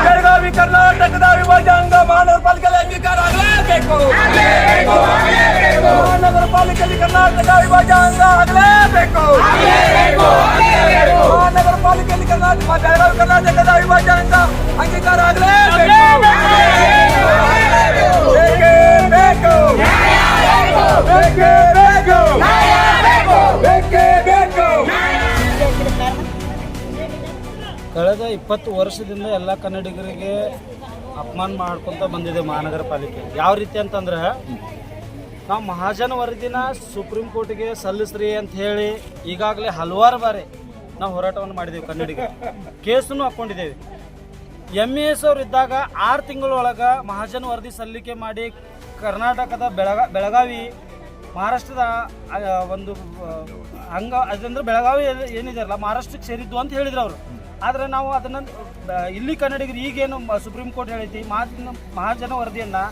ಬೆಳಗಾವಿ ಕರ್ನಾಟಕದ ವಿಭಜನೆಯಿಂದ ಮಹಾನಗರ ಪಾಲಿಕೆಯಲ್ಲಿ ಅಂಗೀಕಾರ ಆಗಲೇಬೇಕು. ಮಹಾನಗರ ಪಾಲಿಕೆಯಲ್ಲಿ ಕರ್ನಾಟಕ ವಿಭಜನೆ ಆಗಲೇಬೇಕು. ಮಹಾನಗರ ಪಾಲಿಕೆಯಲ್ಲಿ ಬೆಳಗಾವಿ ಕರ್ನಾಟಕದ ವಿಭಜನೆಯಿಂದ ಅಂಗೀಕಾರ ಆಗಲೇಬೇಕು. ಬೇಕು ಕಳೆದ 20 ವರ್ಷದಿಂದ ಎಲ್ಲ ಕನ್ನಡಿಗರಿಗೆ ಅಪಮಾನ ಮಾಡ್ಕೊತ ಬಂದಿದೆ ಮಹಾನಗರ ಪಾಲಿಕೆ. ಯಾವ ರೀತಿ ಅಂತಂದ್ರೆ, ನಾವು ಮಹಾಜನ ವರದಿನ ಸುಪ್ರೀಂ ಕೋರ್ಟ್ಗೆ ಸಲ್ಲಿಸ್ರಿ ಅಂತ ಹೇಳಿ ಈಗಾಗಲೇ ಹಲವಾರು ಬಾರಿ ನಾವು ಹೋರಾಟವನ್ನು ಮಾಡಿದ್ದೇವೆ. ಕನ್ನಡಿಗರು ಕೇಸನ್ನು ಹಾಕ್ಕೊಂಡಿದ್ದೇವೆ. MES ಅವ್ರು ಇದ್ದಾಗ 6 ತಿಂಗಳೊಳಗೆ ಮಹಾಜನ ವರದಿ ಸಲ್ಲಿಕೆ ಮಾಡಿ ಕರ್ನಾಟಕದ ಬೆಳಗಾವಿ ಮಹಾರಾಷ್ಟ್ರದ ಒಂದು ಅದಂದ್ರೆ ಬೆಳಗಾವಿ ಏನಿದೆಯಲ್ಲ ಮಹಾರಾಷ್ಟ್ರಕ್ಕೆ ಸೇರಿದ್ದು ಅಂತ ಹೇಳಿದ್ರು ಅವರು. ಆದರೆ ನಾವು ಅದನ್ನು ಇಲ್ಲಿ ಕನ್ನಡಿಗರು ಈಗೇನು ಸುಪ್ರೀಂ ಕೋರ್ಟ್ ಹೇಳೈತಿ ಮಹಾಜನ ವರದಿಯನ್ನು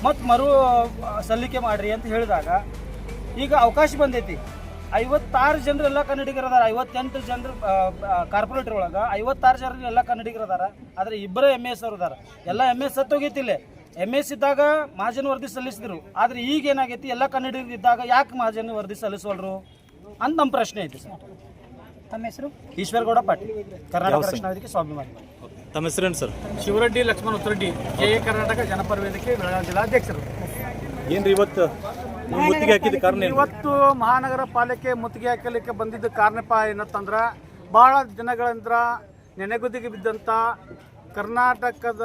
ಮತ್ತು ಸಲ್ಲಿಕೆ ಮಾಡಿರಿ ಅಂತ ಹೇಳಿದಾಗ ಈಗ ಅವಕಾಶ ಬಂದೈತಿ. 56 ಜನರು ಎಲ್ಲ ಕನ್ನಡಿಗರು ಅದಾರ. 58 ಜನರು ಕಾರ್ಪೊರೇಟರ್ ಒಳಗೆ 56 ಜನರು ಎಲ್ಲ ಕನ್ನಡಿಗರು ಅದಾರ. ಆದರೆ ಇಬ್ಬರೇ MES ಅವರು ಅದಾರ. ಎಲ್ಲ MES ಸತ್ತೋಗೈತಿಲ್ಲ. MES ಇದ್ದಾಗ ಮಹಾಜನ ವರದಿ ಸಲ್ಲಿಸಿದ್ರು. ಆದರೆ ಈಗ ಏನಾಗೈತಿ, ಎಲ್ಲ ಕನ್ನಡಿಗರು ಇದ್ದಾಗ ಯಾಕೆ ಮಹಾಜನ ವರದಿ ಸಲ್ಲಿಸೋಲ್ರು ಅಂತ ನಮ್ಮ ಪ್ರಶ್ನೆ ಐತಿ ಸರ್. ತಮ್ಮ ಹೆಸರು? ಈಶ್ವರಗೌಡ ಪಾಟೀಲ್, ಕರ್ನಾಟಕ ರಕ್ಷಣಾ ವೇದಿಕೆ ಸ್ವಾಭಿಮಾನಿ. ತಮ್ಮ ಹೆಸರೇನು ಸರ್? ಶಿವರೆಡ್ಡಿ ಲಕ್ಷ್ಮಣ ಉತ್ತರೆಡ್ಡಿ, KA ಕರ್ನಾಟಕ ಜನಪರ ವೇದಿಕೆ ಬೆಳಗಾವಿ ಜಿಲ್ಲಾಧ್ಯಕ್ಷರು. ಏನ್ರಿ ಇವತ್ತು ಮುತ್ತಿಗೆ ಹಾಕಿದ ಕಾರಣ? ಇವತ್ತು ಮಹಾನಗರ ಪಾಲಿಕೆ ಮುತ್ತಿಗೆ ಹಾಕಲಿಕ್ಕೆ ಬಂದಿದ್ದ ಕಾರಣಪ್ಪ ಏನಂತಂದ್ರೆ, ಭಾಳ ದಿನಗಳಿಂದ ನೆನೆಗುದಿಗೆ ಬಿದ್ದಂಥ ಕರ್ನಾಟಕದ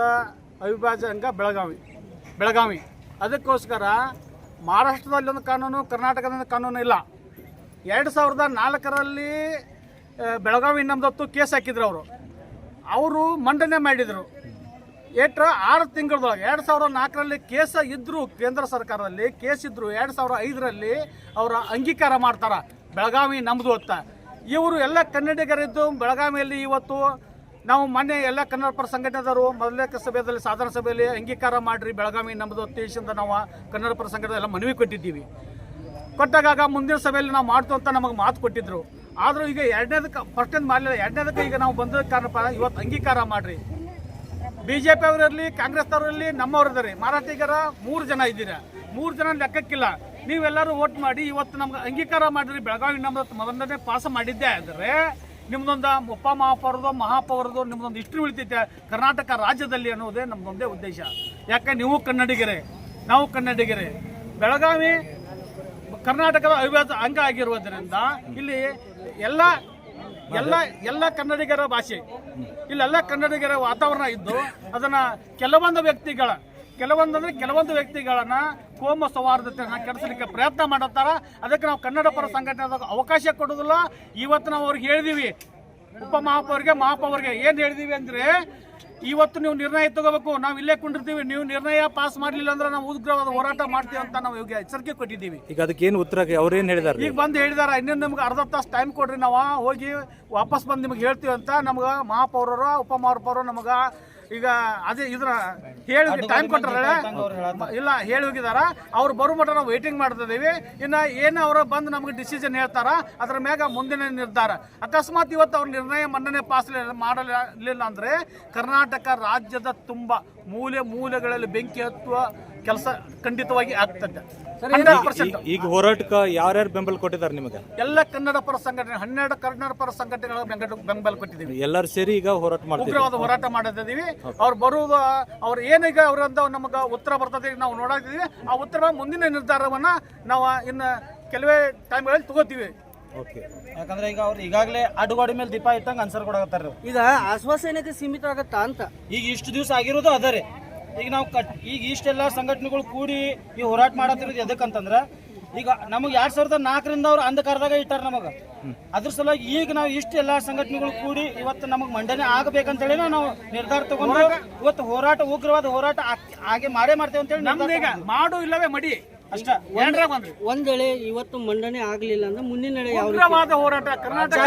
ಅವಿಭಾಜ್ಯ ಅಂಗ ಬೆಳಗಾವಿ. ಅದಕ್ಕೋಸ್ಕರ ಮಹಾರಾಷ್ಟ್ರದಲ್ಲಿ ಒಂದು ಕಾನೂನು, ಕರ್ನಾಟಕದ ಕಾನೂನು ಇಲ್ಲ. 2004ರಲ್ಲಿ ಬೆಳಗಾವಿ ನಮ್ದೊತ್ತು ಕೇಸ್ ಹಾಕಿದ್ರು. ಅವರು ಮಂಡನೆ ಮಾಡಿದರು. 6 ತಿಂಗಳೊಳಗೆ 2004ರಲ್ಲಿ ಕೇಸ್ ಇದ್ದರು, ಕೇಂದ್ರ ಸರ್ಕಾರದಲ್ಲಿ ಕೇಸ್ ಇದ್ದರು. 2005ರಲ್ಲಿ ಅವರ ಅಂಗೀಕಾರ ಮಾಡ್ತಾರೆ ಬೆಳಗಾವಿ ನಮ್ಮದು ಅಂತ. ಇವರು ಎಲ್ಲ ಕನ್ನಡಿಗರಿದ್ದು ಬೆಳಗಾವಿಯಲ್ಲಿ ಇವತ್ತು ನಾವು ಮೊನ್ನೆ ಎಲ್ಲ ಕನ್ನಡ ಪರ ಸಂಘಟನೆದವರು ಮೊದಲನೇ ಸಭೆಯಲ್ಲಿ ಸಾಧಾರಣ ಸಭೆಯಲ್ಲಿ ಅಂಗೀಕಾರ ಮಾಡಿರಿ ಬೆಳಗಾವಿ ನಮ್ಮದು ಉದ್ದೇಶದಿಂದ ನಾವು ಕನ್ನಡ ಪರ ಸಂಘಟನೆ ಎಲ್ಲ ಮನವಿ ಕೊಟ್ಟಿದ್ದೀವಿ. ಕೊಟ್ಟಾಗ ಮುಂದಿನ ಸಭೆಯಲ್ಲಿ ನಾವು ಮಾಡ್ತೀವಿ ಅಂತ ನಮಗೆ ಮಾತು ಕೊಟ್ಟಿದ್ರು. ಆದರೂ ಈಗ ಎರಡನೇದಕ್ಕೆ ಫಸ್ಟ್ ಏನು ಮಾಡಲಿಲ್ಲ. ಎರಡನೇದಕ್ಕೆ ಈಗ ನಾವು ಬಂದ ಕಾರಣಪ್ಪ ಇವತ್ತು ಅಂಗೀಕಾರ ಮಾಡಿರಿ. BJP ಅವರಲ್ಲಿ, ಕಾಂಗ್ರೆಸ್ನವರಲ್ಲಿ, ನಮ್ಮವರಿದ್ದಾರೆ. ಮರಾಠಿಗರ 3 ಜನ ಇದ್ದೀರಾ. 3 ಜನ ಲೆಕ್ಕಕ್ಕಿಲ್ಲ. ನೀವೆಲ್ಲರೂ ವೋಟ್ ಮಾಡಿ ಇವತ್ತು ನಮ್ಗೆ ಅಂಗೀಕಾರ ಮಾಡಿರಿ. ಬೆಳಗಾವಿ ನಮ್ಮದು ಮೊದಲನೇ ಪಾಸ್ ಮಾಡಿದ್ದೆ ಆದರೆ ನಿಮ್ದೊಂದು ಉಪ ಮಹಾಪೌರದು ನಿಮ್ದೊಂದು ಇಷ್ಟು ಉಳಿತೈತೆ ಕರ್ನಾಟಕ ರಾಜ್ಯದಲ್ಲಿ ಅನ್ನೋದೇ ನಮ್ದೊಂದೇ ಉದ್ದೇಶ. ಯಾಕೆ ನೀವು ಕನ್ನಡಿಗರೇ, ನಾವು ಕನ್ನಡಿಗರೇ. ಬೆಳಗಾವಿ ಕರ್ನಾಟಕದ ಅವಿಭಾಜ್ಯ ಅಂಗ ಆಗಿರುವುದರಿಂದ ಇಲ್ಲಿ ಎಲ್ಲ ಕನ್ನಡಿಗರ ಭಾಷೆ, ಇಲ್ಲೆಲ್ಲ ಕನ್ನಡಿಗರ ವಾತಾವರಣ ಇದ್ದು ಅದನ್ನು ಕೆಲವೊಂದು ವ್ಯಕ್ತಿಗಳನ್ನ ಕೋಮ ಸೌಹಾರ್ದತೆಯನ್ನು ಕೆಡಿಸಲಿಕ್ಕೆ ಪ್ರಯತ್ನ ಮಾಡುತ್ತಾರ. ಅದಕ್ಕೆ ನಾವು ಕನ್ನಡ ಪರ ಸಂಘಟನೆದಾಗ ಅವಕಾಶ ಕೊಡೋದಿಲ್ಲ. ಇವತ್ತು ನಾವು ಅವ್ರಿಗೆ ಹೇಳಿದೀವಿ, ಮಹಾಪೌರಿಗೆ ಏನು ಹೇಳಿದೀವಿ ಅಂದರೆ, ಇವತ್ತು ನೀವು ನಿರ್ಣಯ ತಗೋಬೇಕು, ನಾವು ಇಲ್ಲೇ ಕುಂಡಿರ್ತೀವಿ, ನೀವು ನಿರ್ಣಯ ಪಾಸ್ ಮಾಡಲಿಲ್ಲ ಅಂದ್ರೆ ನಾವು ಉಗ್ರವಾದ ಹೋರಾಟ ಮಾಡ್ತೀವಿ ಅಂತ ನಾವು ಈಗ ಎಚ್ಚರಿಕೆ ಕೊಟ್ಟಿದ್ದೀವಿ. ಈಗ ಅದಕ್ಕೆ ಏನು ಉತ್ತರ ಅವ್ರೇನು ಹೇಳಿದಾರೆ? ಈಗ ಬಂದು ಹೇಳಿದಾರೆ, ಇನ್ನೊಂದು ನಿಮ್ಗೆ ಅರ್ಧ ತಾಸು ಟೈಮ್ ಕೊಡ್ರಿ, ನಾವು ಹೋಗಿ ವಾಪಸ್ ಬಂದು ನಿಮ್ಗೆ ಹೇಳ್ತೀವಿ ಅಂತ ನಮ್ಗೆ ಮಹಾಪೌರರು ಉಪಮಹಾಪೌರರು ನಮಗೆ ಈಗ ಅದೇ ಇದ್ರ ಹೇಳಿ ಟೈಮ್ ಕೊಟ್ಟರೆ ಇಲ್ಲ ಹೇಳಿ ಹೋಗಿದಾರ. ಅವ್ರು ಬರೋ ಮಟ್ಟ ನಾವು ವೇಟಿಂಗ್ ಮಾಡ್ತಿದ್ದೀವಿ. ಇನ್ನು ಏನು ಅವರು ಬಂದು ನಮಗೆ ಡಿಸಿಷನ್ ಹೇಳ್ತಾರ, ಅದ್ರ ಮ್ಯಾಗ ಮುಂದಿನ ನಿರ್ಧಾರ. ಅಕಸ್ಮಾತ್ ಇವತ್ತು ಅವ್ರ ನಿರ್ಣಯ ಮನ್ನಣೆ ಪಾಸ್ ಮಾಡಲಿಲ್ಲ ಅಂದರೆ ಕರ್ನಾಟಕ ರಾಜ್ಯದ ತುಂಬ ಮೂಲೆಗಳಲ್ಲಿ ಬೆಂಕಿ ಹತ್ತುವ ಕೆಲಸ ಖಂಡಿತವಾಗಿ ಆಗ್ತದೆ. ಈಗ ಹೋರಾಟಕ್ಕೆ ಯಾರ್ಯಾರು ಬೆಂಬಲ ಕೊಟ್ಟಿದ್ದಾರೆ ನಿಮಗೆ? ಎಲ್ಲ ಕನ್ನಡ ಪರ ಸಂಘಟನೆ 12 ಕನ್ನಡ ಪರ ಸಂಘಟನೆಗಳ ಬೆಂಬಲ ಕೊಟ್ಟಿದ್ದೀವಿ. ಎಲ್ಲರೂ ಸೇರಿ ಈಗ ಹೋರಾಟ ಮಾಡ್ತೀವಿ, ಉಗ್ರವಾದ ಹೋರಾಟ ಮಾಡಿದ್ದೀವಿ. ಅವ್ರು ಬರುವುದು ಅವ್ರು ಏನೀಗ ಅವರಿಂದ ನಮಗೆ ಉತ್ತರ ಬರ್ತದೆ ನಾವು ನೋಡಿದ್ದೀವಿ. ಆ ಉತ್ತರ ಮುಂದಿನ ನಿರ್ಧಾರವನ್ನ ನಾವು ಇನ್ನು ಕೆಲವೇ ಟೈಮ್ಗಳಲ್ಲಿ ತಗೋತೀವಿ. ಯಾಕಂದ್ರೆ ಈಗ ಅವ್ರು ಈಗಾಗಲೇ ಅಡುಗೋಡಿ ಮೇಲೆ ದೀಪ ಇಟ್ಟಂಗೆ ಆನ್ಸರ್ ಕೊಡಕತ್ತಾರ. ಈಗ ಆಶ್ವಾಸನೆಗೆ ಸೀಮಿತ ಆಗತ್ತಾ ಅಂತ ಈಗ ಇಷ್ಟು ದಿವಸ ಆಗಿರೋದು ಅದರೇ. ಈಗ ನಾವು ಈಗ ಇಷ್ಟೆಲ್ಲ ಸಂಘಟನೆಗಳು ಕೂಡಿ ಈ ಹೋರಾಟ ಮಾಡತ್ತಿರೋದು ಎದಕ್ಕಂತಂದ್ರೆ, ಈಗ ನಮಗೆ 2004ರಿಂದ ಅವ್ರು ಅಂಧಕಾರದಾಗ ಇಟ್ಟಾರ ನಮಗೆ. ಅದ್ರ ಸಲುವಾಗಿ ಈಗ ನಾವು ಇಷ್ಟೆಲ್ಲ ಸಂಘಟನೆಗಳು ಕೂಡಿ ಇವತ್ತು ನಮಗೆ ಮಂಡನೆ ಆಗಬೇಕಂತೇಳಿ ನಾವು ನಿರ್ಧಾರ ತಗೊಂಡು ಇವತ್ತು ಹೋರಾಟ, ಉಗ್ರವಾದ ಹೋರಾಟ ಹಾಗೆ ಮಾಡ್ತೇವೆ ಅಂತೇಳಿ ಮಾಡು ಇಲ್ಲವೇ ಮಡಿ ಅಷ್ಟ. ಒಂದ್ ವೇಳೆ ಇವತ್ತು ಮಂಡನೆ ಆಗ್ಲಿಲ್ಲ ಅಂದ್ರೆ ಮುಂದಿನ ಉಗ್ರವಾದ ಹೋರಾಟ ಕರ್ನಾಟಕ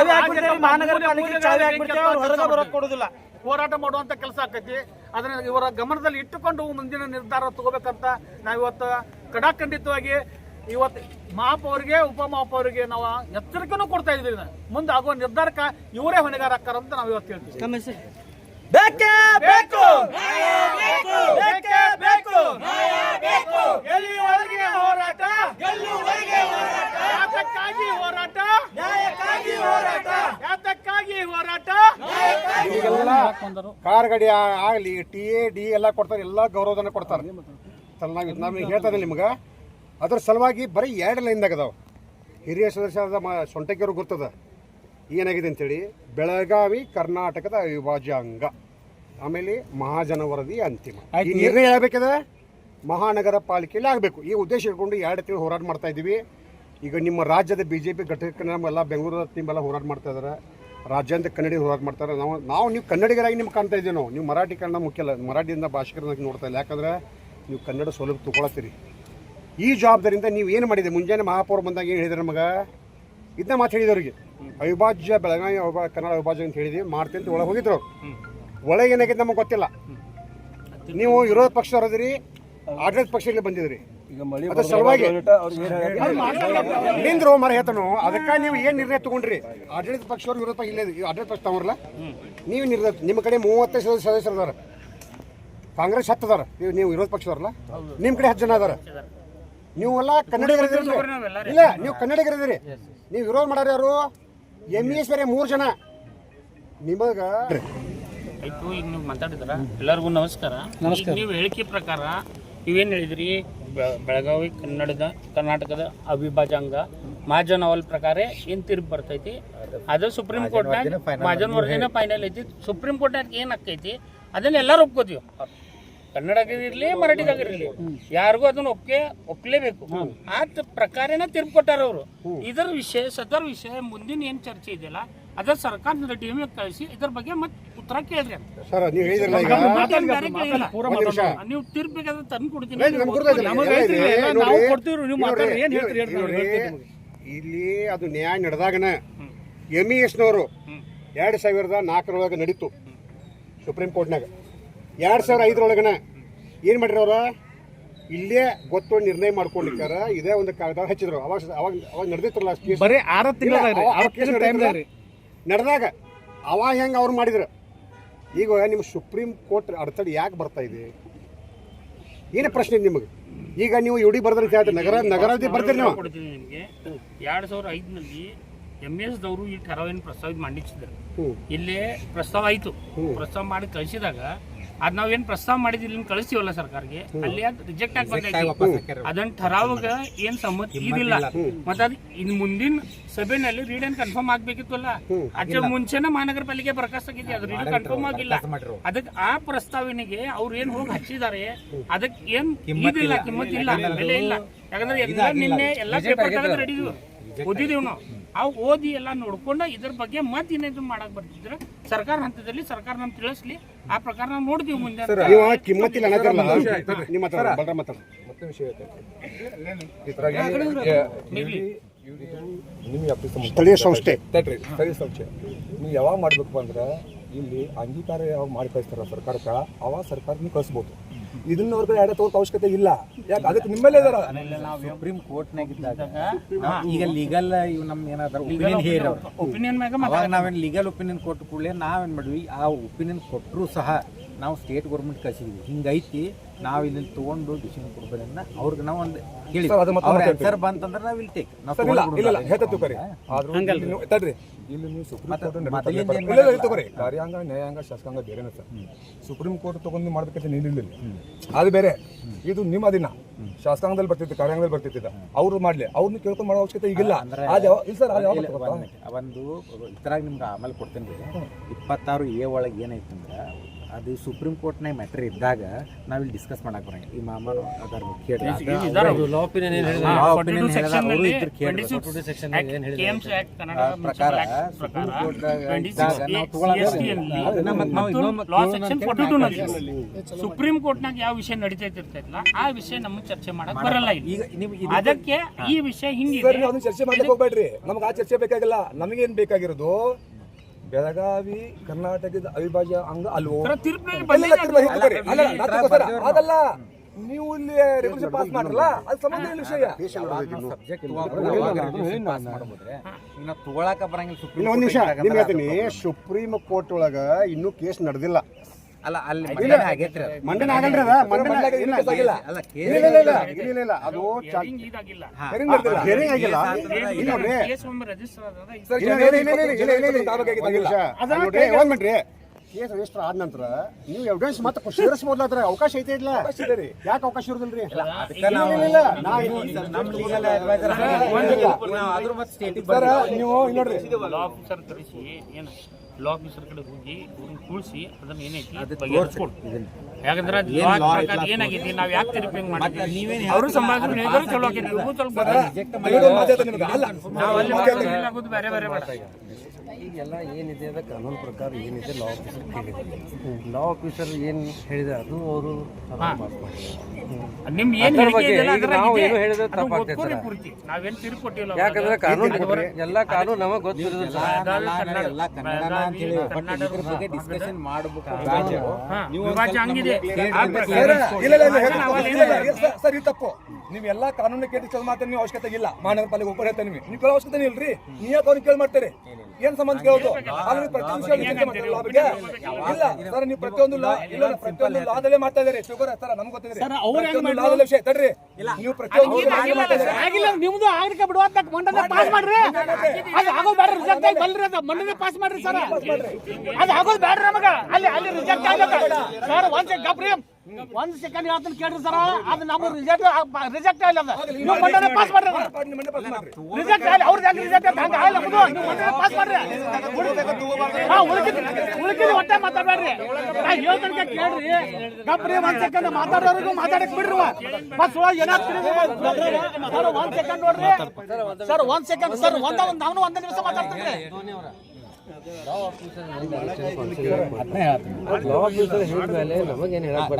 ಕೊಡುದಿಲ್ಲ, ಹೋರಾಟ ಮಾಡುವಂತ ಕೆಲಸ ಆಕೈತಿ. ಅದನ್ನ ಇವರ ಗಮನದಲ್ಲಿ ಇಟ್ಟುಕೊಂಡು ಮುಂದಿನ ನಿರ್ಧಾರ ತಗೋಬೇಕಂತ ನಾವಿವತ್ತು ಖಡಾಖಂಡಿತವಾಗಿ ಇವತ್ತು ಮಹಾಪೌರಿಗೆ ಉಪಮಹಾಪೌರಿಗೆ ನಾವು ಎಚ್ಚರಿಕೆನೂ ಕೊಡ್ತಾ ಇದ್ದೀವಿ. ಮುಂದೆ ಆಗುವ ನಿರ್ಧಾರಕ್ಕೆ ಇವರೇ ಹೊಣೆಗಾರ ಆಗ್ತಾರ ಅಂತ ನಾವು ಇವತ್ತು ಹೇಳ್ತೀವಿ. ತಮ್ಮ ಹೆಸರು? ಬೇಕೇ ಬೇಕು ಬೇಕೇ ಬೇಕು ಎಲ್ಲಿವರೆಗೆ ಹೋರಾಟ, ಗೆಲ್ಲುವರೆಗೆ ಹೋರಾಟ, ಯಾತಕ್ಕಾಗಿ ಹೋರಾಟ, ನ್ಯಾಯಕ್ಕಾಗಿ ಹೋರಾಟ, ಯಾತಕ್ಕಾಗಿ ಹೋರಾಟ. ಈಗೆಲ್ಲ ಕಾರ್ ಗಾಡಿ ಆಗಲಿ ಟಿ ಎಲ್ಲ ಕೊಡ್ತಾರೆ, ಎಲ್ಲ ಗೌರವಧನ ಕೊಡ್ತಾರೆ. ನಾವು ಹೇಳ್ತಾ ಇದ್ದೀವಿ ನಿಮ್ಗೆ, ಅದ್ರ ಸಲುವಾಗಿ ಬರೀ 2 ಲೈನ್ದಾಗ ಅದಾವ. ಹಿರಿಯ ಸದಸ್ಯರಾದ ಸೊಂಟಕಿಯವರು ಗೊತ್ತದ ಏನಾಗಿದೆ ಅಂತೇಳಿ. ಬೆಳಗಾವಿ ಕರ್ನಾಟಕದ ಅವಿಭಾಜ್ಯ ಅಂಗ, ಆಮೇಲೆ ಮಹಾಜನ ವರದಿ ಅಂತಿಮ. ಈ ನಿರ್ಣಯ ಆಗಬೇಕದ ಮಹಾನಗರ ಪಾಲಿಕೆಯಲ್ಲಿ ಆಗಬೇಕು. ಈ ಉದ್ದೇಶ ಇಟ್ಕೊಂಡು 2 ತಿಂಗಳು ಹೋರಾಟ ಮಾಡ್ತಾ ಇದ್ದೀವಿ. ಈಗ ನಿಮ್ಮ ರಾಜ್ಯದ BJP ಘಟಕ ನಮ್ಮೆಲ್ಲ ಬೆಂಗಳೂರು ಟೀಮೆಲ್ಲ ಹೋರಾಟ ಮಾಡ್ತಾ ಇದ್ದಾರೆ, ರಾಜ್ಯಾಂತ ಕನ್ನಡಿಗರು ಹೋರಾಟ ಮಾಡ್ತಾರೆ. ನಾವು ನೀವು ಕನ್ನಡಿಗರಾಗಿ ನಿಮ್ಗೆ ಕಾಣ್ತಾ ಇದ್ದೀವಿ. ನೀವು ಮರಾಠಿ ಕನ್ನಡ ಮುಖ್ಯ ಅಲ್ಲ, ಮರಾಠಿಯಿಂದ ಭಾಷಿಕರನ್ನ ನೋಡ್ತಾ ಇಲ್ಲ. ಯಾಕಂದ್ರೆ ನೀವು ಕನ್ನಡ ಸೌಲಭ್ಯ ತೊಗೊಳತ್ತೀರಿ. ಈ ಜವಾಬ್ದಾರಿಯಿಂದ ನೀವು ಏನು ಮಾಡಿದೆ? ಮುಂಜಾನೆ ಮಹಾಪೌರ ಬಂದಾಗ ಏನು ಹೇಳಿದ್ರೆ ನಮಗೆ ಇದನ್ನ ಮಾತು ಹೇಳಿದವ್ರಿಗೆ, ಅವಿಭಾಜ್ಯ ಬೆಳಗಾವಿ ಕನ್ನಡ ಅವಿಭಾಜ್ಯ ಅಂತ ಹೇಳಿದ್ವಿ, ಮಾಡ್ತೀನಿ ಅಂತ ಒಳಗೆ ಹೋಗಿದ್ರು. ಒಳಗೆ ಏನಾಗಿದೆ ನಮಗೆ ಗೊತ್ತಿಲ್ಲ. ನೀವು ವಿರೋಧ ಪಕ್ಷದವರದಿರಿ, ಆಡಳಿತ ಪಕ್ಷದಲ್ಲಿ ಬಂದಿದ್ರಿ. ಅದ್ರ ಸಲುವಾಗಿ ನಿಂದ್ರು ಮರ ಹೇಳ್ತಾನು. ಅದಕ್ಕೆ ನೀವು ಏನು ನಿರ್ಣಯ ತಗೊಂಡ್ರಿ? ಆಡಳಿತ ಪಕ್ಷವರು ವಿರೋಧ ಪಕ್ಷ ಇಲ್ಲೇ ಆಡಳಿತ ಪಕ್ಷ ತಗೊಂಡ್ರಲ್ಲ, ನೀವು ನಿರ್ಣಯ. ನಿಮ್ಮ ಕಡೆ 35 ಸದಸ್ಯರು ಅದಾರ, ಕಾಂಗ್ರೆಸ್ 10 ಅದಾರ, ನೀವು ವಿರೋಧ ಪಕ್ಷದವ್ರಲ್ಲ. ನಿಮ್ಮ ಕಡೆ 10 ಜನ ಅದಾರ. ನೀವೆಲ್ಲ ಕನ್ನಡಿಗರಿದ್ದೀರಿ. ಇಲ್ಲ, ನೀವು ಕನ್ನಡಿಗರಿದ್ದೀರಿ. ನೀವು ವಿರೋಧ ಮಾಡೋರು ಯಾರು? MES ಬೇರೆ 3 ಜನ. ನಿಮಗ ಆಯ್ತು, ಈಗ ನೀವು ಮಾತಾಡಿದ್ರ ಎಲ್ಲರಿಗೂ ನಮಸ್ಕಾರ. ನೀವು ಹೇಳಿಕೆ ಪ್ರಕಾರ ನೀವೇನು ಹೇಳಿದ್ರಿ, ಬೆಳಗಾವಿ ಕರ್ನಾಟಕದ ಅವಿಭಾಜ್ಯ ಅಂಗ ಮಹಾಜನ್ ಅವಲ್ ಪ್ರಕಾರ ಏನು ತೀರ್ಪು ಬರ್ತೈತಿ ಅದು ಸುಪ್ರೀಂ ಕೋರ್ಟ್ನಾಗ ಮಹಾಜನ್ ವರದಿನ ಫೈನಲ್ ಐತಿ. ಸುಪ್ರೀಂ ಕೋರ್ಟ್ನಾಗ ಏನು ಆಕೈತಿ ಅದನ್ನ ಎಲ್ಲರೂ ಒಪ್ಕೋತೀವಿ. ಕನ್ನಡಗಿರಲಿ ಮರಾಠಿದಾಗಿರಲಿ ಯಾರಿಗೂ ಅದನ್ನ ಒಪ್ಲೇಬೇಕು. ಆ ಪ್ರಕಾರನ ತೀರ್ಪು ಕೊಟ್ಟಾರ ಅವರು. ಇದರ ವಿಷಯ ಸದರ್ ವಿಷಯ ಮುಂದಿನ ಏನು ಚರ್ಚೆ ಇದೆಯಲ್ಲ ಅದ್ರ ಸರ್ಕಾರದ ಟೀಮ್ ಕಳಿಸಿ ಇದ್ರ ಬಗ್ಗೆ ಮತ್ತೆ ಉತ್ತರ ಕೇಳ್ರಿ ಸರ್. ನೀವು ಹೇಳಿದ್ರಲ್ಲ ಈಗ ನೀವು ತೀರ್ಪು ಬೇಕಾದ್ರೆ ತಂದು ಕೊಡ್ತೀನಿ. ಇಲ್ಲಿ ಅದು ನ್ಯಾಯ ನಡೆದಾಗನ MESನವರು 2004 ನಡೀತು ಸುಪ್ರೀಂ ಕೋರ್ಟ್ನಾಗ. 2005 ಏನು ಮಾಡಿರ ಅವ್ರ ಇಲ್ಲೇ ಗೊತ್ತು ನಿರ್ಣಯ ಮಾಡ್ಕೊಂಡಿರ್ತಾರ. ಇದೇ ಒಂದು ಕಾಗದ ಹಚ್ಚಿದ್ರು. ಅವಾಗ ನಡೆದಿತ್ತಲ್ಲ ನಡೆದಾಗ ಅವಾಗ ಹೆಂಗೆ ಅವ್ರು ಮಾಡಿದ್ರು. ಈಗ ನಿಮ್ಮ ಸುಪ್ರೀಂ ಕೋರ್ಟ್ ಅಡೆತಡೆ ಯಾಕೆ ಬರ್ತಾ ಇದೆ? ಏನು ಪ್ರಶ್ನೆ ನಿಮಗೆ? ಈಗ ನೀವು UD ಬರ್ದ್ರೆ ನಗರಾಧಿ ಬರ್ತೀರಿ ನೀವು. ನಿಮಗೆ 2005ನಲ್ಲಿ MS ದವರು ಈ ಠರಾವ್ ಏನು ಪ್ರಸ್ತಾವ ಮಂಡಿಸಿದ್ರು. ಇಲ್ಲೇ ಪ್ರಸ್ತಾವ ಆಯ್ತು. ಪ್ರಸ್ತಾವ ಮಾಡಿ ಕಳಿಸಿದಾಗ ಅದ್ ನಾವೇನ್ ಪ್ರಸ್ತಾವ ಮಾಡಿದ್ವಿ ಕಳಿಸ್ತೀವಲ್ಲ ಸರ್ಕಾರಕ್ಕೆ, ಅಲ್ಲಿ ಅದು ರಿಜೆಕ್ಟ್ ಆಗಿ ಬಂದೈತಿ. ಅದನ್ನ ಠರಾವಾಗ ಏನ್ ಸಮ್ಮತಿ ಇದಿಲ್ಲ. ಮತ್ತ ಅದ್ ಇನ್ ಮುಂದಿನ ಸಭೆನಲ್ಲಿ ರೀಡ್ ಅಂಡ್ ಕನ್ಫರ್ಮ್ ಆಗ್ಬೇಕಿತ್ತಲ್ಲ. ಅದ್ರ ಮುಂಚೆನ ಮಹಾನಗರ ಪಾಲಿಕೆ ಬರಕಾಸ್ ಆಗಿದೆ, ಅದು ರೀಡ್ ಕನ್ಫರ್ಮ್ ಆಗಿಲ್ಲ. ಅದಕ್ಕೆ ಆ ಪ್ರಸ್ತಾವನೆಗೆ ಅವ್ರು ಏನ್ ಹೋಗಿ ಹಚ್ಚಿದ್ದಾರೆ ಅದಕ್ಕೆ ಏನ್ ಇದಿಲ್ಲ, ಕಿಮ್ಮತ್ತಿಲ್ಲ, ಬೆಲೆ ಇಲ್ಲ. ಯಾಕಂದ್ರೆ ಎಲ್ಲ ನಿನ್ನೆ ಎಲ್ಲಾ ಪೇಪರ್ ರೆಡಿ ಓದಿದೀವಿ ನಾವು. ಅವು ಓದಿ ಎಲ್ಲ ನೋಡ್ಕೊಂಡು ಇದ್ರ ಬಗ್ಗೆ ಮತ್ತೆ ಇನ್ನೇನು ಮಾಡಕ್ ಬರ್ತಿದ್ರೆ ಸರ್ಕಾರ ಹಂತದಲ್ಲಿ ಸರ್ಕಾರ ನಮ್ಗೆ ತಿಳಿಸ್ಲಿ, ಆ ಪ್ರಕಾರ ನಾವು ನೋಡ್ತೀವಿ ಮುಂದೆ. ಸ್ಥಳೀಯ ಸಂಸ್ಥೆ ನೀವು ಯಾವಾಗ ಮಾಡ್ಬೇಕು ಅಂದ್ರೆ ಇಲ್ಲಿ ಅಂಗೀಕಾರ ಯಾವಾಗ ಮಾಡಿ ಕಳಿಸ್ತಾರ ಸರ್ಕಾರಕ್ಕೆ, ಅವಾಗ ಸರ್ಕಾರ ನೀವು ಕಳಿಸ್ಬೋದು. ಇದನ್ನ ಅವ್ರ ಕಡೆ ತಗೋತ ಅವಶ್ಯಕತೆ ಇಲ್ಲ. ಯಾಕೆ ಅದಕ್ಕೆ ನಿಮ್ಮಲ್ಲೇ ಇದಾರ. ಸುಪ್ರೀಂ ಕೋರ್ಟ್ನಾಗ ಇದ್ದಾಗ ಈಗ ಲೀಗಲ್ ಇವ್ ನಮ್ ಏನಾದ್ರು ಒಪಿನಿಯನ್ ನಾವೇನು ಲೀಗಲ್ ಒಪಿನಿಯನ್ ಕೊಟ್ಟು ಕೂಡಲೇ ನಾವೇನ್ ಮಾಡಿದ್ವಿ, ಆ ಒಪಿನಿಯನ್ ಕೊಟ್ಟರು ಸಹ ನಾವು ಸ್ಟೇಟ್ ಗೌರ್ಮೆಂಟ್ ಕಳಿಸಿದ್ವಿ. ಹಿಂಗೈತಿ, ನಾವು ಇಲ್ಲಿ ತೊಗೊಂಡು ಡಿಸಿಷನ್ ಕೊಡ್ಬೇಕನ್ನ ಅವ್ರಿಗೆ ನಾವು ಒಂದು ಹೇಳಿ ಆನ್ಸರ್ ಬಂತಂದ್ರೆ ನಾವು ಇಲ್ಲಿ ಟೇಕ್ ಇಲ್ಲ ಹೇಳ್ತೀವಿ ಕರಿ. ಆದ್ರೂ ತಡ್ರಿ, ಇಲ್ಲಿ ನೀವು ಸುಪ್ರೀಂ ಕೋರ್ಟ್ ತಗೋರಿ. ಕಾರ್ಯಾಂಗ ನ್ಯಾಯಾಂಗ ಶಾಸಕಾಂಗ ಬೇರೆನೇ ಸರ್. ಸುಪ್ರೀಂ ಕೋರ್ಟ್ ತಗೊಂಡು ಮಾಡ್ಬೇಕಂತ ನೀನಿಲ್ಲ, ಅದು ಬೇರೆ. ಇದು ನಿಮ್ಮ ದಿನ ಶಾಸಕಾಂಗದಲ್ಲಿ ಬರ್ತಿತ್ತು, ಕಾರ್ಯಾಂಗದಲ್ಲಿ ಬರ್ತಿದ್ದ. ಅವ್ರು ಮಾಡ್ಲಿ, ಅವ್ರನ್ನ ಕೇಳ್ಕೊಂಡು ಮಾಡೋ ಅವಶ್ಯಕತೆ ಈಗಿಲ್ಲ. ಒಂದು ಇತರಾಗ ನಿಮ್ಗೆ ಆಮೇಲೆ ಕೊಡ್ತೇನೆ. 26A ಒಳಗೆ ಏನಾಯ್ತಂದ್ರೆ ಅದು ಸುಪ್ರೀಂ ಕೋರ್ಟ್ನಾಗ ಮ್ಯಾಟ್ರ್ ಇದ್ದಾಗ ನಾವಿಲ್ಲಿ ಡಿಸ್ಕಸ್ ಮಾಡಕ್ ಬರಂಗಿಲ್ಲ. ಈ ಮಾಮನು ಅದರ ಸುಪ್ರೀಂ ಕೋರ್ಟ್ನಾಗ ಯಾವ ವಿಷಯ ನಡೀತೈತಿರ್ತೈತಲ್ಲ ಆ ವಿಷಯ ನಮ್ಮ ಚರ್ಚೆ ಮಾಡಕ್ ಬರಲ್ಲ. ಈಗ ಅದಕ್ಕೆ ಈ ವಿಷಯ ಹಿಂಗಿದೆ, ಚರ್ಚೆ ಮಾಡ್ಲಿಕ್ಕೆ ಹೋಗ್ಬೇಡ್ರಿ. ನಮ್ಗೆ ಆ ಚರ್ಚೆ ಬೇಕಾಗಿಲ್ಲ. ನಮಗೇನ್ ಬೇಕಾಗಿರೋದು ಬೆಳಗಾವಿ ಕರ್ನಾಟಕದ ಅವಿಭಾಜ್ಯ ಅಂಗ ಅಲ್ವೋ? ಅದಲ್ಲ, ನೀವು ಇಲ್ಲಿ ರೆಸಲ್ಯೂಷನ್ ಪಾಸ್ ಮಾಡ್ರಲ್ಲ ಅದು ಸಂಬಂಧ ಇಲ್ಲ ವಿಷಯ. ತಗೊಳಕ ಬರಂಗಿಲ್ಲ ಇಲ್ಲ ಒಂದ್ ನಿಮಿಷ ನಿಮ್ಗೆ ಹೇಳ್ತೀನಿ, ಸುಪ್ರೀಂ ಕೋರ್ಟ್ ಒಳಗ ಇನ್ನೂ ಕೇಸ್ ನಡೆದಿಲ್ಲ. ಅಲ್ಲ ಅಲ್ಲಿ ಮಂಡನೆ ಆಗಲ್ರಿ ಅದ ಮಂಡನೆ ಇಲ್ಲ ಅಲ್ಲ ಇಲ್ಲ ಅದು ಇದಾಗಿಲ್ಲ hearing ಆಗಿಲ್ಲ. ಇಲ್ಲ ನೋಡ್ರಿ ಕೇಸ್ ಒಮ್ಮೆ ರಿಜಿಸ್ಟರ್ ಆದ ಒಂದ್ ಮಿನಿಟ್ ರೀ, ಕೇಸ್ ರಿಜಿಸ್ಟರ್ ಆದ ನಂತರ ನೀವು ಎವಿಡೆನ್ಸ್ ಮತ್ತೆ ಸೇರಿಸಬಹುದಾದ್ರೆ ಅವಕಾಶ ಐತೆ ಇಲ್ಲ? ಯಾಕೆ ಅವಕಾಶ ಇರೋದಿಲ್ರಿ? ನೀವು ನೋಡ್ರಿ ಲಾ ಆಫೀಸರ್ ಕರೆಸಿ ಏನು ಲಾ ಆಫೀಸರ್ ಕಡೆ ಹೋಗಿ ಅವ್ರನ್ನ ಕೂರಿಸಿ ಅದನ್ನ ಏನೈತಿ ಬಗೆಹರಿಸ್ಕೊಡು. ಯಾಕಂದ್ರೆ ಅದು law ಪ್ರಕಾರ ಏನಾಗೈತಿ, ನಾವ್ ಯಾಕೆ ತಿರುಪಿಂಗ್ ಮಾಡಿದ್ವಿ ಅವರು ಸಂಭಾಷಣೆ ಚಲೋ ಆಗೈತಿ, ಇವ್ರಿಗೂ ಸ್ವಲ್ಪ ನಾವು ಅಲ್ಲಿ ಆಗೋದು ಬೇರೆ ಬೇರೆ ಬೇಡ. ಈಗೆಲ್ಲ ಏನಿದೆ ಅದ ಕಾನೂನು ಪ್ರಕಾರ ಏನಿದೆ ಲಾ ಆಫೀಸರ್ ಕೇಳಿದೆ. ಲಾ ಆಫೀಸರ್ ಏನು ಹೇಳಿದೆ ಅದು ಅವರು ನಿಮ್ ಏನ್ ಪೂರ್ತಿ ನಾವೇನ್ ತಿರುಗಿ ಕೊಟ್ಟಿಲ್ಲ. ಯಾಕಂದ್ರೆ ಕಾನೂನು ಎಲ್ಲ ಕಾನೂನು ನಮಗೆ ಗೊತ್ತಿರೋದಿಲ್ಲ. ಬಗ್ಗೆ ಡಿಸ್ಕಷನ್ ಮಾಡಬೇಕು. ಹಂಗಿದೆ ಸರ್ ಇದು ತಪ್ಪು. ನೀವು ಎಲ್ಲಾ ಕಾನೂನು ಕೇಳಿ ಚಲ್ ಮಾತಾಡಿ ನೀವು ಅವಶ್ಯಕತೆ ಇಲ್ಲ. ಮಹಾನಗರ ಪಾಲಿಕೆ ಒಬ್ಬರು ಹೇಳ್ತಾರೆ ನೀವು ಕೇಳೋ ಅವಶ್ಯಕತೆ ಇಲ್ರಿ. ನೀವು ಯಾಕೆ ಅವ್ರಿಗೆ ಕೇಳಿ ಮಾಡ್ತೀರಿ? ಏನ್ ಸಂಬಂಧ ಕೇಳೋದು? ಅಲ್ಲಿ ಪ್ರತಿಯೊಂದು ಇಲ್ಲ ಸರ್, ನೀವು ಪ್ರತಿಯೊಂದು ಪ್ರತಿಯೊಂದು ಲಾದಲ್ಲೇ ಮಾಡ್ತಾ ಇದ್ದೀರಿ. ಶುಗರ್ ಸರ್ ನಮ್ಗೆ ಗೊತ್ತಿದೆ ಲಾದಲ್ಲೇ ವಿಷಯ ತಡ್ರಿ. ನೀವು ಪ್ರತಿಯೊಂದು ಆಗಿಲ್ಲ ನಿಮ್ದು ಆಗ್ಲಿಕ್ಕೆ ಬಿಡುವ ಮಂಡನೆ ಪಾಸ್ ಮಾಡ್ರಿ. ಅದು ಆಗೋದು ಬೇಡ, ರಿಜೆಕ್ಟ್ ಆಗಿ ಬಲ್ರಿ. ಅದು ಮಂಡನೆ ಪಾಸ್ ಮಾಡ್ರಿ ಸರ್. ಅದು ಆಗೋದು ಬೇಡ್ರಿ ನಮಗ. ಅಲ್ಲಿ ರಿಜೆಕ್ಟ್ ಆಗ್ಬೇಕು ಸರ್. ಒಂದ್ ಸೆಕೆಂಡ್ ಹೇಳ್ತೀನಿ ಕೇಳ್ರಿ ಸರ್. ಅದು ನಮ್ಗೆ ರಿಜೆಕ್ಟ್ ಆಗಿಲ್ಲ. ನೀವು ಮಂಡನೆ ಪಾಸ್ ಮಾಡ್ರಿ. ರಿಜೆಕ್ಟ್ ಆಗಲಿ ಅವ್ರದ್ದು ಯಾಕೆ ರಿಜೆಕ್ಟ್ ಆಗಿ ಹಂಗೆ ಆಗಲ್ಲ. ನೀವು ಮಂಡನೆ ಪಾಸ್ ಮಾಡ್ರಿ. ಉಳಿಕಿದ ಹೊಟ್ಟೆ ಮಾತಾಡ್ಬೇಡ್ರಿ. ನಾ ಹೇಳ್ತನಕ ಕೇಳ್ರಿ. ಗಪ್ರಿ ಒಂದ್ ಸೆಕೆಂಡ್ ಮಾತಾಡೋರಿಗೂ ಮಾತಾಡಕ್ ಬಿಡ್ರಿ. ಬಸ್ ಏನಾಗ್ತೀರಿ ಸರ್? ಒಂದ್ ಸೆಕೆಂಡ್ ನೋಡ್ರಿ ಸರ್. ಒಂದ್ ಸೆಕೆಂಡ್ ಸರ್. ನಾನು ಒಂದೇ ನಿಮಿಷ ಮಾತಾಡ್ತೀನಿ.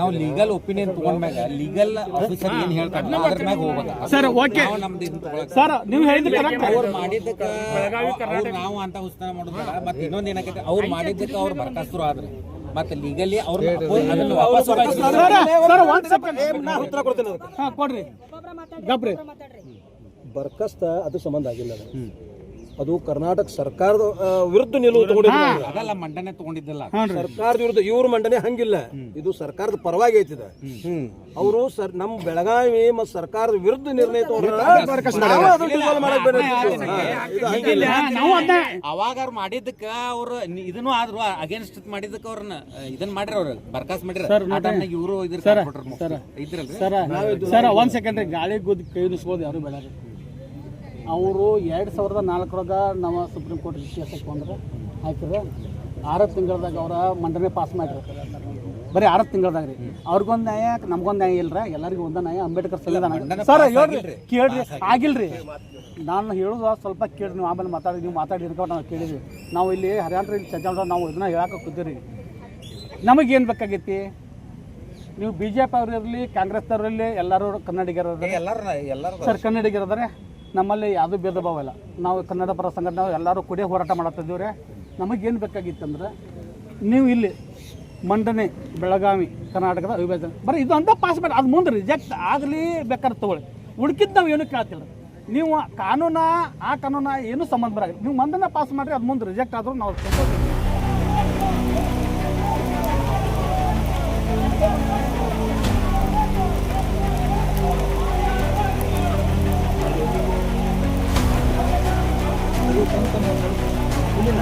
ನಾವು ಲೀಗಲ್ ಒಪಿನಿಯನ್ ತಗೊಂಡ್ಮ್ಯಾಗ ಲೀಗಲ್ ಆಫೀಸರ್ ಏನ್ ಹೇಳ್ತಾರೆ ಅದ್ರ ಮ್ಯಾಗ ಹೋಗ್ಬೇಕು ಸರ್. ಓಕೆ ಸರ್, ನೀವು ಹೇಳಿದ್ರೆ ಅವ್ರು ಮಾಡಿದ್ದಕ್ಕೆ ನಾವು ಅಂತ ಉತ್ಸಾಹ ಮಾಡೋದಿಲ್ಲ. ಮತ್ತೆ ಇನ್ನೊಂದು ಏನಾಗೈತೆ, ಅವ್ರು ಮಾಡಿದ್ದಕ್ಕೆ ಅವ್ರು ಬರ್ಕಾಸ್ತರು ಆದ್ರೆ ಮತ್ತೆ ಲೀಗಲಿ ಅವ್ರು ಅದನ್ನು ವಾಪಸ್ ಉತ್ತರ ಕೊಡ್ತೇನೆ. ಹಾ ಕೊಡ್ರಿ ಗಬ್ರಿ. ಬರ್ಕಸ್ತ ಅದು ಸಂಬಂಧ ಆಗಿಲ್ಲ. ಅದು ಕರ್ನಾಟಕ ಸರ್ಕಾರದ ವಿರುದ್ಧ ನಿಲುವು ತಗೊಂಡಿದ್ದಾರೆ. ಅದೆಲ್ಲ ಮಂಡನೆ ತಗೊಂಡಿದ್ದಲ್ಲ ಸರ್ಕಾರದ ವಿರುದ್ಧ. ಇವ್ರ ಮಂಡನೆ ಹಂಗಿಲ್ಲ, ಇದು ಸರ್ಕಾರದ ಪರವಾಗಿ ಐತಿದೆ. ಅವರು ನಮ್ಮ ಬೆಳಗಾವಿ ಮತ್ತು ಸರ್ಕಾರದ ವಿರುದ್ಧ ನಿರ್ಣಯ ಅವಾಗ ಅವ್ರು ಮಾಡಿದ್ದಕ್ಕ ಅವ್ರು ಇದನ್ನು ಆದ್ರು ಅಗೇನ್ಸ್ಟ್ ಮಾಡಿದ್ದಕ್ಕೆ ಅವ್ರನ್ನ ಇದನ್ನ ಮಾಡ್ರಿ. ಅವ್ರು ಬರ್ಕಾಸ್ ಮಾಡ್ರಿ. ಇವರು ಇದ್ರಲ್ರಿ ಸರ್. ಒಂದ್ ಸೆಕೆಂಡ್ ರೀ. ಗಾಳಿ ಗುದ್ದು ಕೈ ನಿಸ್ಬೋದು ಯಾರು ಬೇಡ. ಅವರು 2004 ನಾವು ಸುಪ್ರೀಂ ಕೋರ್ಟ್ ಕೇಸಕ್ಕೆ ಬಂದ್ರೆ ಹಾಕಿದ್ರೆ 6 ತಿಂಗಳದಾಗ ಅವರ ಮಂಡನೆ ಪಾಸ್ ಮಾಡಿರಿ. ಬರೀ 6 ತಿಂಗಳದಾಗ ರೀ. ಅವ್ರಿಗೊಂದು ನ್ಯಾಯ ನಮ್ಗೊಂದು ನ್ಯಾಯ ಇಲ್ರ. ಎಲ್ಲರಿಗೂ ಒಂದ ನ್ಯಾಯ. ಅಂಬೇಡ್ಕರ್ ಸಂವಿಧಾನ ಸರ್ ಹೇಳ್ರಿ ಕೇಳ್ರಿ. ಆಗಿಲ್ರಿ. ನಾನು ಹೇಳೋದು ಸ್ವಲ್ಪ ಕೇಳ್ರಿ. ನೀವು ಆಮೇಲೆ ನೀವು ಮಾತಾಡಿ ನಾವು ಕೇಳಿದ್ವಿ. ನಾವು ಇಲ್ಲಿ ಹರಿಯಾಣ ಚರ್ಚೆ ನಾವು ಇದನ್ನ ಹೇಳಕ್ಕೆ ಕೂತೀರಿ. ನಮಗೇನು ಬೇಕಾಗೈತಿ? ನೀವು BJP ಅವರಿರಲಿ ಕಾಂಗ್ರೆಸ್ದವ್ರಲ್ಲಿ ಎಲ್ಲರೂ ಕನ್ನಡಿಗರ ಸರ್. ಕನ್ನಡಿಗರದಾರೆ. ನಮ್ಮಲ್ಲಿ ಯಾವುದೂ ಭೇದ ಭಾವ ಇಲ್ಲ. ನಾವು ಕನ್ನಡ ಪರ ಸಂಘಟನೆ ಎಲ್ಲರೂ ಕೂಡಿ ಹೋರಾಟ ಮಾಡತ್ತಿದ್ದೀವಿ ರೀ. ನಮಗೇನು ಬೇಕಾಗಿತ್ತಂದ್ರೆ ನೀವು ಇಲ್ಲಿ ಮಂಡನೆ ಬೆಳಗಾವಿ ಕರ್ನಾಟಕದ ಅವಿಭಾಜ್ಯ ಬರೀ ಇದು ಅಂತ ಪಾಸ್ ಮಾಡಿ ಅದು ಮುಂದೆ ರಿಜೆಕ್ಟ್ ಆಗಲಿ ಬೇಕಾದ್ರೆ ತೊಗೊಳ್ಳಿ. ಉಳ್ಕಿದ್ದು ನಾವು ಏನೂ ಕೇಳ್ತಿಲ್ಲ. ನೀವು ಆ ಕಾನೂನ ಏನೂ ಸಂಬಂಧ ಬರಾಗಿಲ್ಲ. ನೀವು ಮಂಡನೆ ಪಾಸ್ ಮಾಡಿರಿ. ಅದು ಮುಂದೆ ರಿಜೆಕ್ಟ್ ಆದರೂ ನಾವು ಇಲ್ಲಿ